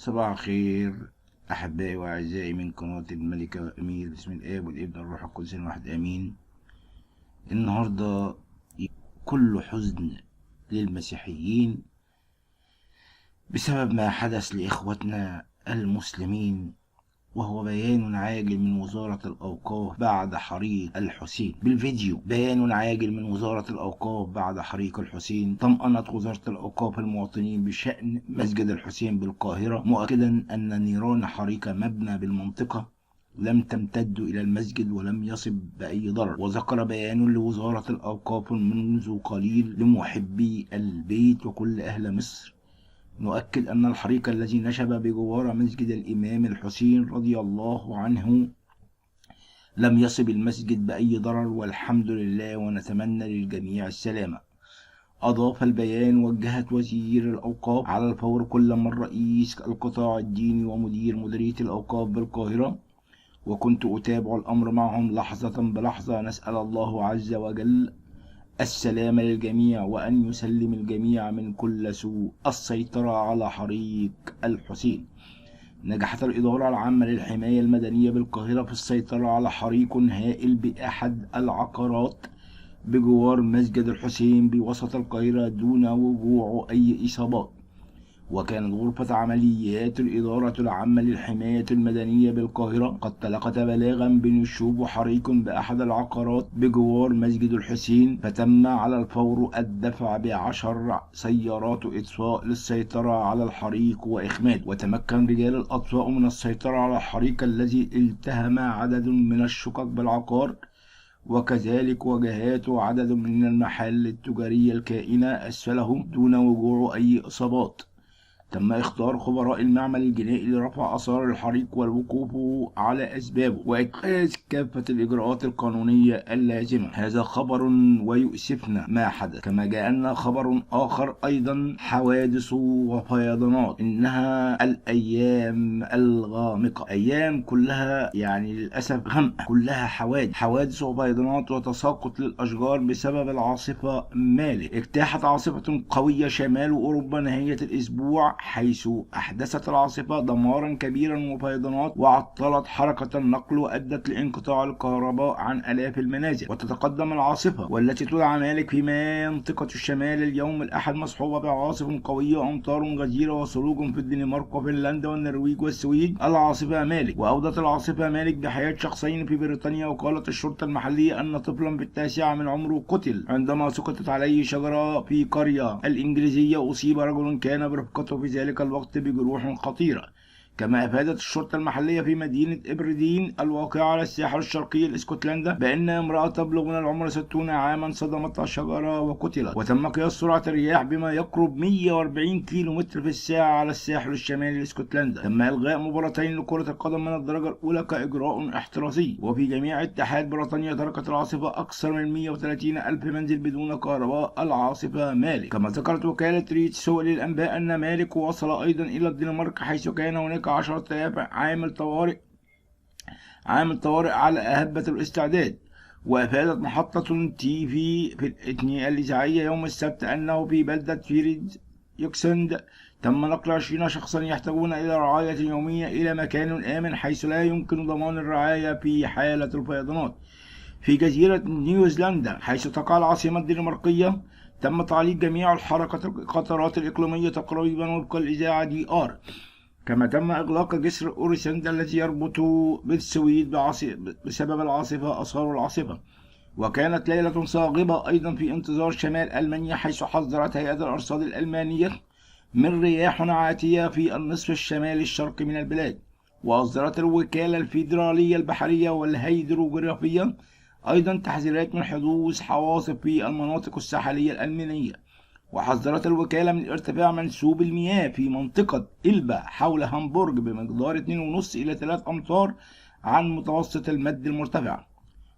صباح الخير أحبائي وأعزائي من قناة الملكة أمير، بسم الآب والابن والروح القدس الواحد آمين. النهاردة كل حزن للمسيحيين بسبب ما حدث لإخوتنا المسلمين، وهو بيان عاجل من وزارة الأوقاف بعد حريق الحسين. بالفيديو بيان عاجل من وزارة الأوقاف بعد حريق الحسين. طمأنت وزارة الأوقاف المواطنين بشأن مسجد الحسين بالقاهرة، مؤكدا أن نيران حريق مبنى بالمنطقة لم تمتد إلى المسجد ولم يصب بأي ضرر. وذكر بيان لوزارة الأوقاف منذ قليل لمحبي البيت وكل أهل مصر: نؤكد أن الحريق الذي نشب بجوار مسجد الإمام الحسين رضي الله عنه لم يصب المسجد بأي ضرر والحمد لله، ونتمنى للجميع السلامة. أضاف البيان: وجهت وزير الأوقاف على الفور كل من رئيس القطاع الديني ومدير مديرية الأوقاف بالقاهرة، وكنت أتابع الأمر معهم لحظة بلحظة. نسأل الله عز وجل السلام للجميع وأن يسلم الجميع من كل سوء. السيطرة على حريق الحسين. نجحت الإدارة العامة للحماية المدنية بالقاهرة في السيطرة على حريق هائل بأحد العقارات بجوار مسجد الحسين بوسط القاهرة دون وقوع أي إصابات. وكانت غرفة عمليات الإدارة العامة للحماية المدنية بالقاهرة قد تلقت بلاغا بنشوب حريق بأحد العقارات بجوار مسجد الحسين، فتم على الفور الدفع ب10 سيارات إطفاء للسيطرة على الحريق وإخماده. وتمكن رجال الأطفاء من السيطرة على الحريق الذي التهم عدد من الشقق بالعقار، وكذلك واجهات عدد من المحال التجارية الكائنة أسفله دون وقوع أي إصابات. تم اختيار خبراء المعمل الجنائي لرفع آثار الحريق والوقوف على أسبابه وإتخاذ كافة الإجراءات القانونية اللازمة. هذا خبر ويؤسفنا ما حدث. كما جاءنا خبر آخر أيضا: حوادث وفيضانات. إنها الأيام الغامقة، أيام كلها يعني للأسف غامقة، كلها حوادث وفيضانات وتساقط للأشجار بسبب العاصفة مالك. اجتاحت عاصفة قوية شمال أوروبا نهاية الأسبوع، حيث أحدثت العاصفة دمارا كبيرا وفيضانات وعطلت حركة النقل وأدت لانقطاع الكهرباء عن آلاف المنازل. وتتقدم العاصفة والتي تدعى مالك في منطقة الشمال اليوم الأحد مصحوبة بعواصف قوية وأمطار غزيرة وثلوج في الدنمارك وفنلندا والنرويج والسويد. العاصفة مالك. وأودت العاصفة مالك بحياة شخصين في بريطانيا. وقالت الشرطة المحلية أن طفلا في ال9 من عمره قتل عندما سقطت عليه شجرة في قرية الإنجليزية. أصيب رجل كان برفقته في ذلك الوقت بجروح خطيرة. كما أفادت الشرطة المحلية في مدينة إبردين الواقعة على الساحل الشرقي لاسكتلندا بأن امرأة تبلغ من العمر 60 عاما صدمتها شجرة وقتلت. وتم قياس سرعة الرياح بما يقرب 140 كيلومتر في الساعة على الساحل الشمالي لاسكتلندا. تم إلغاء مباراتين لكرة القدم من الدرجة الأولى كإجراء احترازي. وفي جميع اتحاد بريطانيا تركت العاصفة أكثر من 130 ألف منزل بدون كهرباء. العاصفة مالك. كما ذكرت وكالة ريت سوء للأنباء أن مالك وصل أيضا إلى الدنمارك، حيث كان هناك 10,000 عامل طوارئ على أهبة الاستعداد. وأفادت محطة تي في الإذاعية يوم السبت أنه في بلدة فيريد يوكسند تم نقل 20 شخصا يحتاجون إلى رعاية يومية إلى مكان آمن، حيث لا يمكن ضمان الرعاية في حالة الفيضانات. في جزيرة نيوزيلندا حيث تقع العاصمة الدنماركية تم تعليق جميع القطارات الإقليمية تقريبا وفق الإذاعة دي آر. كما تم إغلاق جسر أوريسند الذي يربط بالسويد بسبب العاصفة أثار العاصفة. وكانت ليلة صاغبة أيضا في انتظار شمال ألمانيا، حيث حذرت هيئة الأرصاد الألمانية من رياح عاتية في النصف الشمالي الشرقي من البلاد. وأصدرت الوكالة الفيدرالية البحرية والهيدروغرافية أيضا تحذيرات من حدوث عواصف في المناطق الساحلية الألمانية. وحذرت الوكالة من ارتفاع منسوب المياه في منطقة إلبا حول هامبورغ بمقدار 2.5 إلى 3 أمتار عن متوسط المد المرتفع،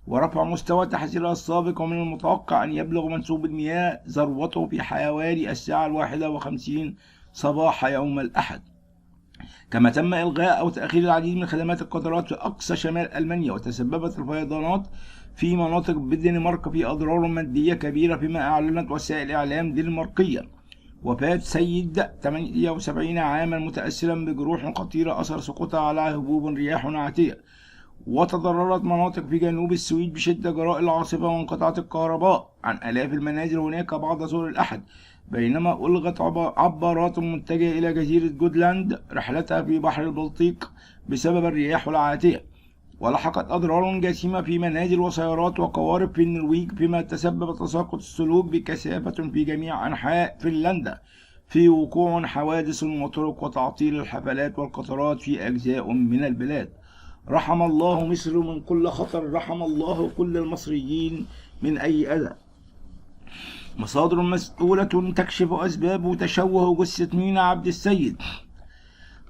ورفع مستوى تحذيرها السابق. ومن المتوقع أن يبلغ منسوب المياه ذروته في حوالي الساعة 51 صباح يوم الأحد. كما تم إلغاء أو تأخير العديد من خدمات القطارات في أقصى شمال ألمانيا. وتسببت الفيضانات في مناطق بالدنمارك في أضرار مادية كبيرة، فيما أعلنت وسائل إعلام دنماركية. وفاة سيد 78 عاما متأثرا بجروح خطيرة أثر سقوطها على هبوب رياح عاتية. وتضررت مناطق في جنوب السويد بشدة جراء العاصفة وانقطاعات الكهرباء عن آلاف المنازل هناك بعد ظهر الأحد، بينما ألغت عبارات متجهة إلى جزيرة جودلاند رحلتها في بحر البلطيق بسبب الرياح العاتية. ولحقت أضرار جسيمة في منازل وسيارات وقوارب في النرويج، فيما تسبب تساقط السلوك بكثافة في جميع أنحاء فنلندا في وقوع حوادث المطرق وتعطيل الحفلات والقطارات في أجزاء من البلاد. رحم الله مصر من كل خطر، رحم الله كل المصريين من أي أذى. مصادر مسؤولة تكشف أسباب تشوه جثة مينا عبد السيد.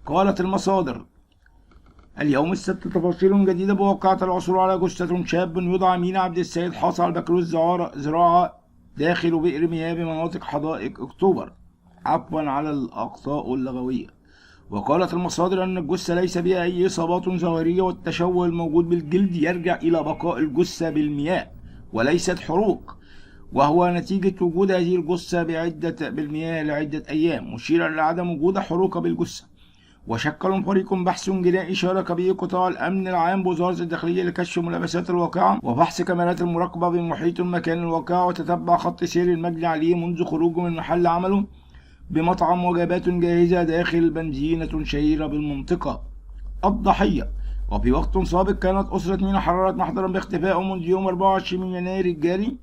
قالت المصادر اليوم السبت تفاصيل جديدة بواقعة العثور على جثة شاب يدعى مينا عبد السيد حاصل على بكالوريوس زراعة داخل بئر مياه بمناطق حدائق أكتوبر، عفوا على الأخطاء اللغوية. وقالت المصادر أن الجثة ليس بها أي إصابات ظاهرية، والتشوه الموجود بالجلد يرجع إلى بقاء الجثة بالمياه وليست حروق، وهو نتيجة وجود هذه الجثة بالمياه لعدة أيام، مشيرا لعدم وجود حروق بالجثة. وشكل فريق بحث جنائي شارك به قطاع الأمن العام بوزارة الداخلية لكشف ملابسات الواقعة وفحص كاميرات المراقبة بمحيط مكان الواقعة، وتتبع خط سير المجني عليه منذ خروجه من محل عمله بمطعم وجبات جاهزة داخل بنزينة شهيرة بالمنطقة. الضحية. وفي وقت سابق كانت أسرة مينا حررت محضرا باختفائه منذ يوم 24 يناير الجاري،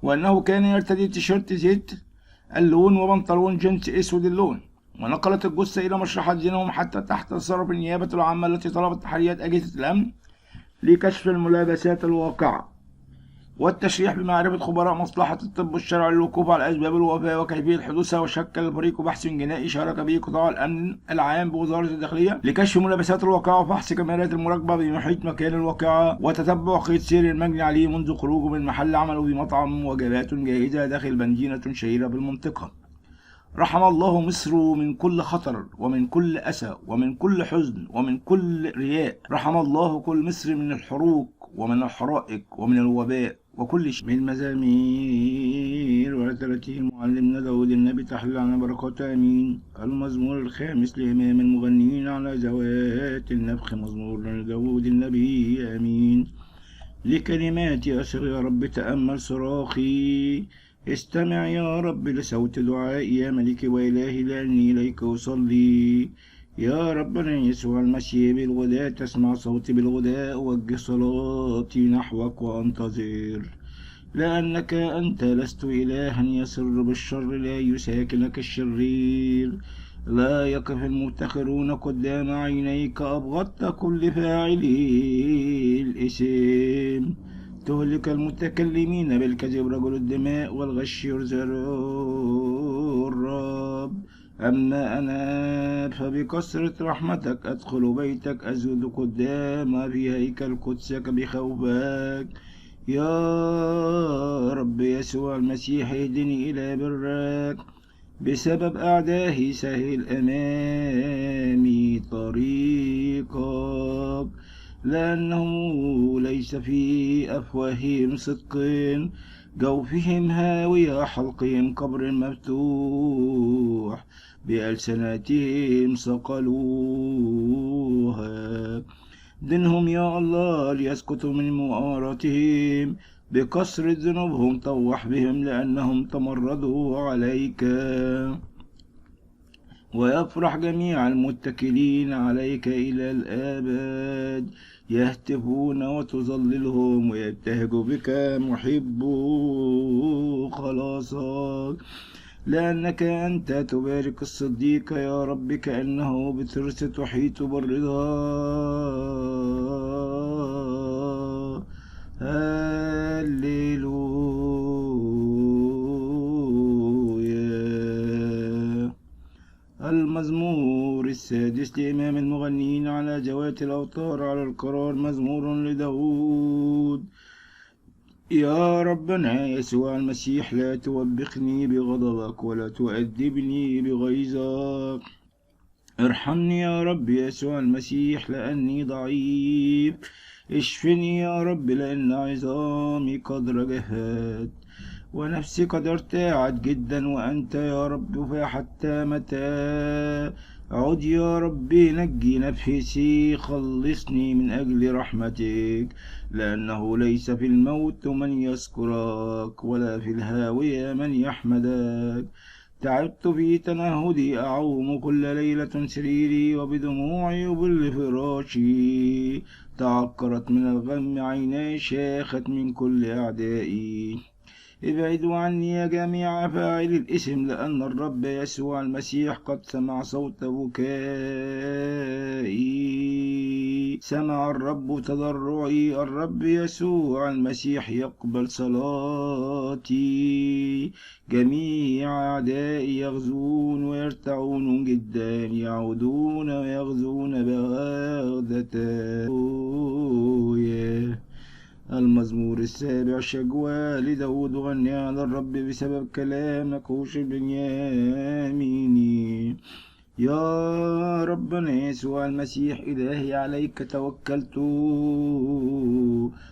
وأنه كان يرتدي تيشيرت زيت اللون وبنطلون جينز أسود اللون. ونقلت الجثة إلى مشرحة زينهم حتى تحت تصرف النيابة العامة التي طلبت تحريات أجهزة الأمن لكشف الملابسات الواقعة والتشريح بمعرفة خبراء مصلحة الطب الشرعي للوقوف على أسباب الوفاة وكيفية حدوثها. وشكل فريق بحث جنائي شارك به قطاع الأمن العام بوزارة الداخلية لكشف ملابسات الواقعة وفحص كاميرات المراقبة بمحيط مكان الواقعة وتتبع خيط سير المجني عليه منذ خروجه من محل عمله بمطعم وجبات جاهزة داخل بنزينة شهيرة بالمنطقة. رحم الله مصر من كل خطر ومن كل أسى ومن كل حزن ومن كل رياء. رحم الله كل مصر من الحروق ومن الحرائق ومن الوباء وكل شيء. من مزامير وترتيل معلمنا داود النبي تحلل عنا بركاته آمين. المزمور الخامس لإمام المغنيين على ذوات النفخ، مزمور داود النبي آمين. لكلماتي أصغ يا رب تأمل صراخي، استمع يا رب لصوت دعائي يا ملكي وإلهي لأني إليك أصلي. يا ربنا يسوع المسيح بالغداء تسمع صوتي، بالغداء أوجه صلاتي نحوك وأنتظر، لأنك أنت لست إلها يسر بالشر، لا يساكنك الشرير، لا يقف المفتخرون قدام عينيك، أبغضت كل فاعلي الإثم، تهلك المتكلمين بالكذب، رجل الدماء والغش يرزق الرب. أما أنا فبكثرة رحمتك أدخل بيتك، أسجد قدام في هيكل قدسك بخوفك. يا رب يسوع المسيح اهدني إلى برك، بسبب أعدائي سهل أمامي طريقك، لأنه ليس في أفواههم صدق، جوفهم هاوية، حلقهم قبر مفتوح، بألسنتهم صقلوها. دنهم يا الله ليسقطوا من مؤاراتهم، بكسر ذنوبهم طوح بهم، لأنهم تمردوا عليك. ويفرح جميع المتكلين عليك إلى الآباد، يهتفون وتظللهم ويبتهجوا بك محبو خلاصك، لأنك أنت تبارك الصديق يا رب، كأنه بترس تحيط بالرضا. هللويا. المزمور السادس لإمام المغنيين على ذوات الأوتار على القرار، مزمور لداود. يا ربنا يسوع المسيح لا توبخني بغضبك ولا تؤدبني بغيظك، ارحمني يا رب يسوع المسيح لأني ضعيف، اشفني يا رب لأن عظامي قد رجفت، ونفسي قد ارتاعت جدا، وأنت يا رب فحتى متى؟ عد يا ربي نجي نفسي، خلصني من أجل رحمتك، لأنه ليس في الموت من يذكرك، ولا في الهاوية من يحمدك. تعبت في تنهدي أعوم كل ليلة سريري، وبدموعي أبل فراشي. تعكرت من الغم عيناي، شاخت من كل أعدائي. ابعدوا عني يا جميع فاعل الإثم، لأن الرب يسوع المسيح قد سمع صوت بكائي. سمع الرب تضرعي، الرب يسوع المسيح يقبل صلاتي. جميع أعدائي يغزون ويرتعون جدا، يعودون ويغزون بغدة. المزمور 7. شجوى لداود، غني على الرب بسبب كلامك وش بنياميني. يا ربنا يسوع المسيح إلهي عليك توكلت،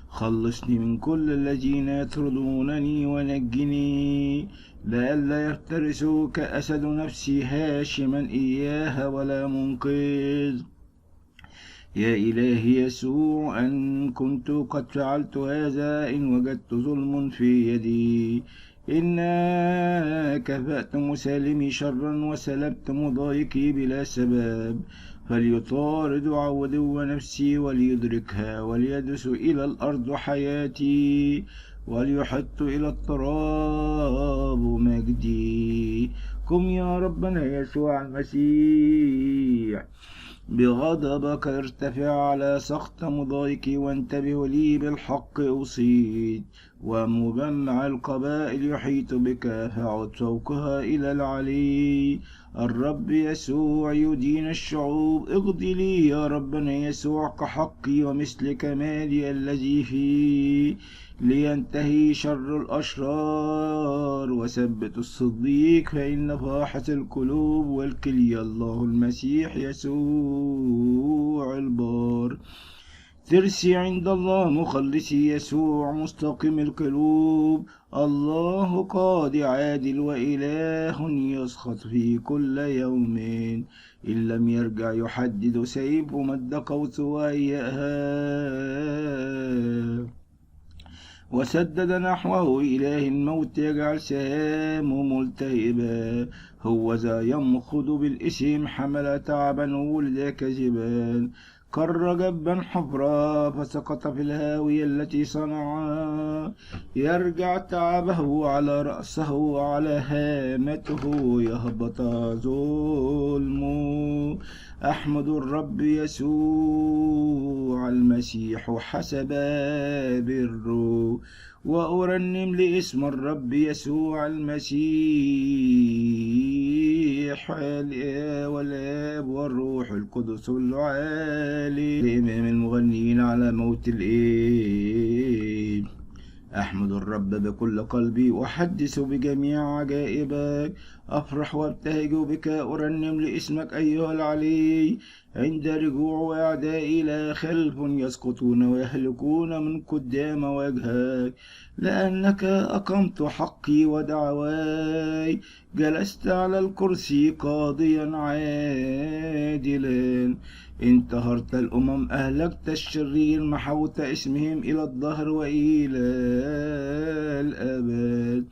خلصني من كل الذين يطردونني ونجني، لئلا يفترسوا كأسد نفسي هاشما إياها ولا منقذ. يا إلهي يسوع، أن كنت قد فعلت هذا، إن وجدت ظلم في يدي، إنا كفأت مسالمي شرا، وسلبت مضايقي بلا سبب. فليطارد عدو نفسي وليدركها، وليدس إلى الأرض حياتي، وليحط إلى التراب مجدي. قم يا ربنا يسوع المسيح، بغضبك ارتفع على سخط مضايقي، وانتبه لي بالحق أصيد. ومجمع القبائل يحيط بك، فعد فوقها إلى العلي. الرب يسوع يدين الشعوب، اقضي لي يا ربنا يسوع كحقي ومثل كمالي الذي فيه، لينتهي شر الأشرار، وثبت الصديق، فإن فاحة القلوب والكلية الله المسيح يسوع البار. ترسي عند الله مخلصي يسوع مستقيم القلوب، الله قاضي عادل وإله يسخط في كل يوم، إن لم يرجع يحدد سيف مد قوس وإياها، وسدد نحوه إله الموت يجعل سهامه ملتهبا. هو ذا يمخض بالإثم، حمل تعبا وولد كذبا، كر جبا حفرا فسقط في الهاوية التي صنعا. يرجع تعبه على رأسه، وعلى هامته يهبط ظلمه. أحمد الرب يسوع المسيح حسب بره، وأرنم لاسم الرب يسوع المسيح. والآب والروح القدس العالي، الإمام المغنين على موت الإيه. أحمد الرب بكل قلبي، أحدث بجميع عجائبك، أفرح وابتهج بك، أرنم لاسمك أيها العلي. عند رجوع أعدائي لا خلف، يسقطون ويهلكون من قدام وجهك، لأنك أقمت حقي ودعواي، جلست على الكرسي قاضيا عادلا. انتهرت الأمم، أهلكت الشرير، محوت اسمهم إلى الدهر وإلى الأبد.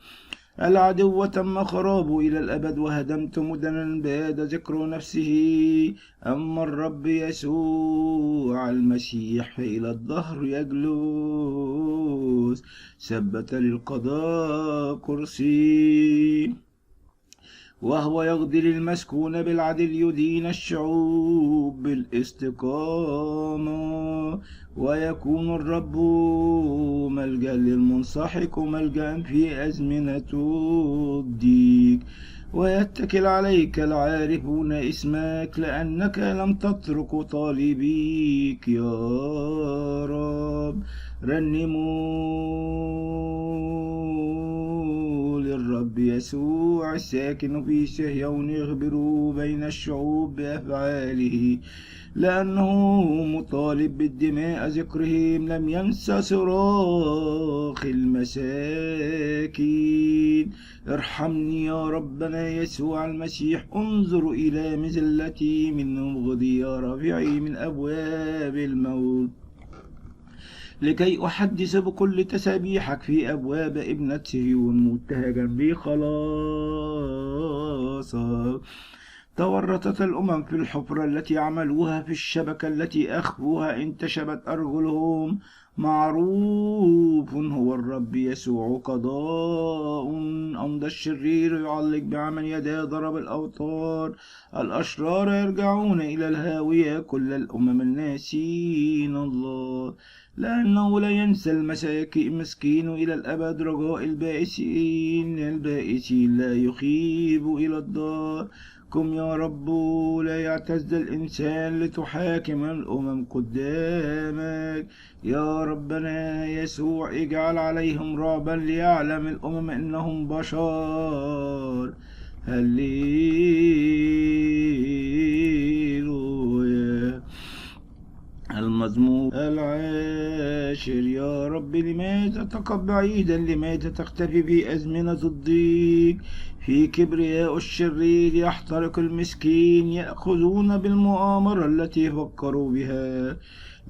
العدو تم خرابه إلى الأبد، وهدمت مدنا باد ذكر نفسه. أما الرب يسوع المسيح فإلى الدهر يجلس، ثبت للقضاء كرسي، وهو يقضي للمسكون بالعدل، يدين الشعوب بالاستقامة. ويكون الرب ملجأ للمنسحق، ملجأ في أزمنة الضيق. ويتكل عليك العارفون اسمك، لأنك لم تترك طالبيك يا رب. رنموا للرب يسوع يسوع الساكن في صهيون يخبر بين الشعوب بأفعاله، لأنه مطالب بالدماء ذكرهم، لم ينس صراخ المساكين. ارحمني يا ربنا يسوع المسيح، انظر إلى مذلتي من مبغضي يا رافعي من أبواب الموت، لكي أحدث بكل تسابيحك في أبواب ابنة صهيون مبتهجا بخلاصك. تورطت الأمم في الحفرة التي عملوها، في الشبكة التي أخفوها انتشبت أرجلهم. معروف هو الرب يسوع قضاء، أمضى الشرير يعلق بعمل يداه، ضرب الأوتار، الأشرار يرجعون إلى الهاوية، كل الأمم الناسين الله، لأنه لا ينسى المسكين إلى الأبد، رجاء البائسين لا يخيب إلى الدار. قم يا رب لا يعتز الإنسان، لتحاكم الأمم قدامك. يا ربنا يسوع اجعل عليهم رعبا، ليعلم الأمم إنهم بشر. هللويا. المزمور العاشر. يا رب لماذا تقف بعيدا، لماذا تختفي في أزمنة الضيق؟ في كبرياء الشرير يحترق المسكين، يأخذون بالمؤامرة التي فكروا بها،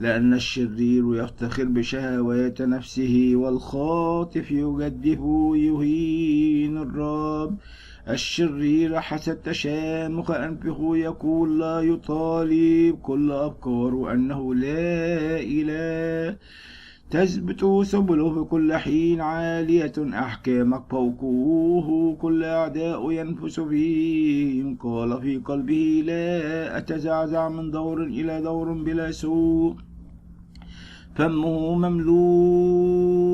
لأن الشرير يفتخر بشهوات نفسه، والخاطف يجدف يهين الرب. الشرير حسب تشامخ أنفه يقول لا يطالب كل أفكاره أنه لا إله. تثبت سبله في كل حين، عالية أحكامك فوقه، كل أعداء ينفس فيهم. قال في قلبه لا أتزعزع من دور إلى دور بلا سوء، فمه مملوء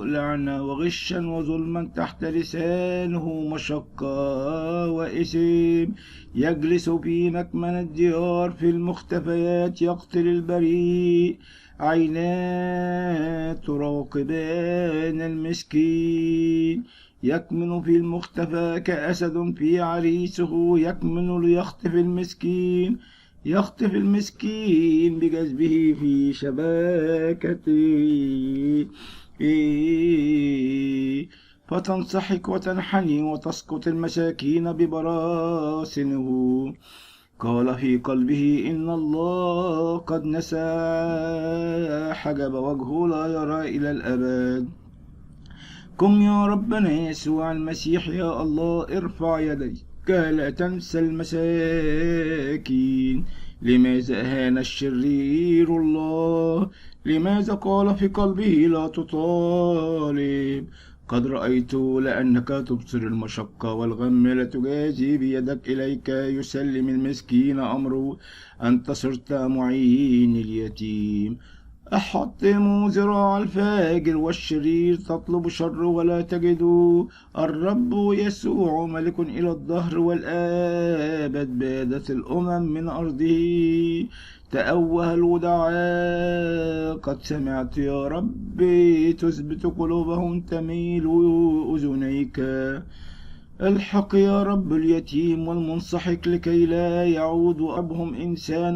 لعنة وغشا وظلما، تحت لسانه مشقة وإثم. يجلس في مكمن الديار، في المختفيات يقتل البريء. عيناه تراقبان المسكين، يكمن في المختفى كأسد في عريسه، يكمن ليخطف المسكين، يخطف المسكين بجذبه في شباكته. فتنسحق وتنحني وتسقط المساكين ببراسنه. قال في قلبه إن الله قد نسى، حجب وجهه لا يرى إلى الأبد. قم يا ربنا يسوع المسيح، يا الله ارفع يديك لا تنسى المساكين. لماذا أهان الشرير الله؟ لماذا قال في قلبه لا تطالب؟ قد رأيت لأنك تبصر المشقة والغم، لا تجازي بيدك إليك يسلم المسكين أمره. أنت صرت معين اليتيم، أحطم ذراع الفاجر والشرير، تطلب شر ولا تجده. الرب يسوع ملك إلى الدهر والآبد، بادت الأمم من أرضه. تأوه الودعاء قد سمعت يا رب، تثبت قلوبهم تميل أذنيك. الحق يا رب اليتيم والمنسحق، لكي لا يعود أبهم إنسان